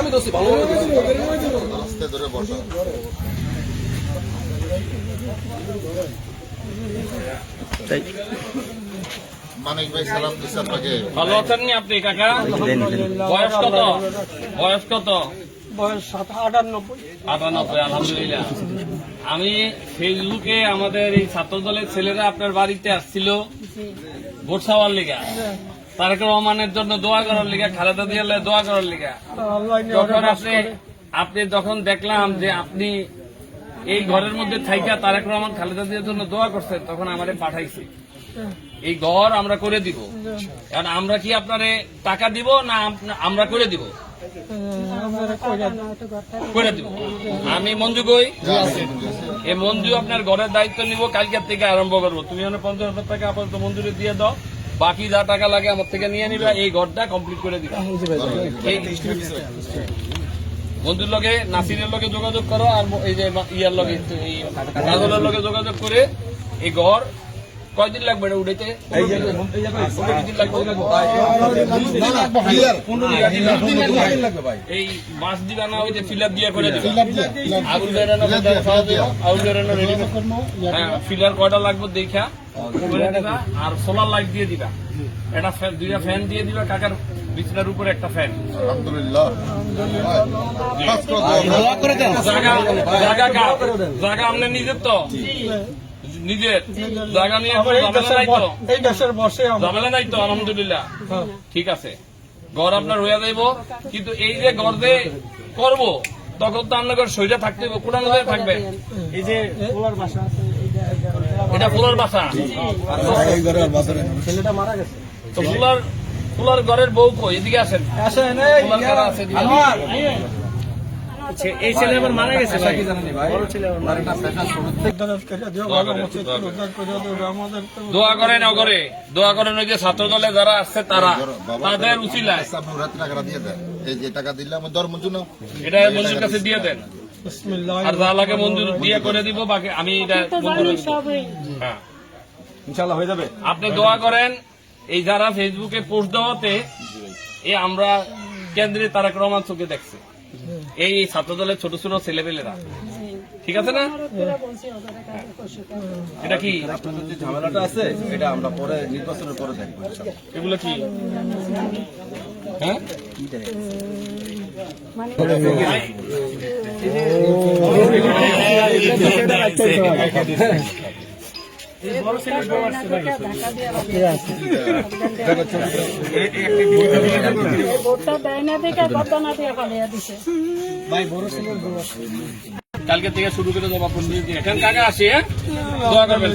আমি দোষী ভালো আস্তে ধরে বসা। মানিক ভাই সালাম দিচ্ছে আপনাকে। ভালো আছেন নি আপনি কাকা? বয়স কত? বয়স কত? বয়স 98। 98, আলহামদুলিল্লাহ। আমি ফেসবুকে আমাদের এই ছাত্র দলের ছেলেরা আপনার বাড়িতে আসছিল ভোট চাওয়ার লিগা, তারেক রহমানের জন্য দোয়া করার লিগা, খালেদা জিয়ার দোয়া করার লিগা। যখন আপনি যখন দেখলাম যে আপনি এই ঘরের মধ্যে থাইকা তারেক রহমান খালেদা জিয়ার জন্য দোয়া করছেন, তখন আমারে পাঠাইছি এই ঘর আমরা করে দিব। কারণ আমরা কি আপনারে টাকা দিব না আমরা করে দিব? করে দিব। আমি মঞ্জু কই, এই মঞ্জু আপনার ঘরের দায়িত্ব নিব, কালকের থেকে আরম্ভ করবো। তুমি 50,000 টাকা আপাতত মঞ্জুরি দিয়ে দাও, বাকি যা টাকা লাগে আমার থেকে নিয়ে নিবে, এই ঘরটা কমপ্লিট করে দিবে। বন্ধুর লগে নাসিরের লগে যোগাযোগ করো, আর এই যে ইয়ার লগে কাজলের লগে যোগাযোগ করে এই ঘর কয়দিন লাগবে এটা উঠাইতে? এই বাস দিবা না, ওই যে ফিল আপ দিয়ে করে দিবে। ফিলার কয়টা লাগবে দেখা করে দিবা, আর সোলার লাইট দিয়ে দিবা, এটা 2টা ফ্যান দিয়ে দিবা কাকার বিছানার উপরে একটা ফ্যান। আলহামদুলিল্লাহ। জায়গা আপনার নিজের তো, নিজের জায়গা নিয়ে ঝামেলা নাই তো? আলহামদুলিল্লাহ, ঠিক আছে। ঘর আপনার হইয়া যাইব, কিন্তু এই যে ঘর যে করবো তখন তো আপনার শরীরে থাকতে হবে, কোরআন থাকবে। এই যে এটা ফুলার বাসা, ছেলেটা মারা গেছে। তো ফুলার ঘরের বউ কই? এদিকে আসেন। এই ছেলে আবার মারা গেছে, বড় ছেলে আবার মারা গেছে। দোয়া করেন অগরে, দোয়া করেন ওই যে ছাত্র দলে যারা আসছে তারা, তাদের উচিলায় টাকা দিয়ে দেন। এই যে টাকা দিলাম ধর্মের জন্য, এটা মঞ্জুর কাছে দিয়ে দেন, আর যা লাগে মঞ্জুর দিয়ে করে দিব, বাকি আমি এটা হ্যাঁ ইনশাআল্লাহ হয়ে যাবে। আপনি দোয়া করেন। এই যারা ফেসবুকে পোস্ট দেওয়াতে এই আমরা কেন্দ্রে তারেক রহমান চোখে দেখছে, এই ছাত্র দলের ছোট ছোট ছেলেপেলেরা, ঠিক আছে না? এটা কি যে ঝামেলাটা আছে এটা আমরা পরে নির্বাচনের পরে দেখবো। এগুলো কি? হ্যাঁ, কালকে থেকে শুরু করে জমা করছি। এখন কাকা আসি, হ্যাঁ, দোয়া করবেন।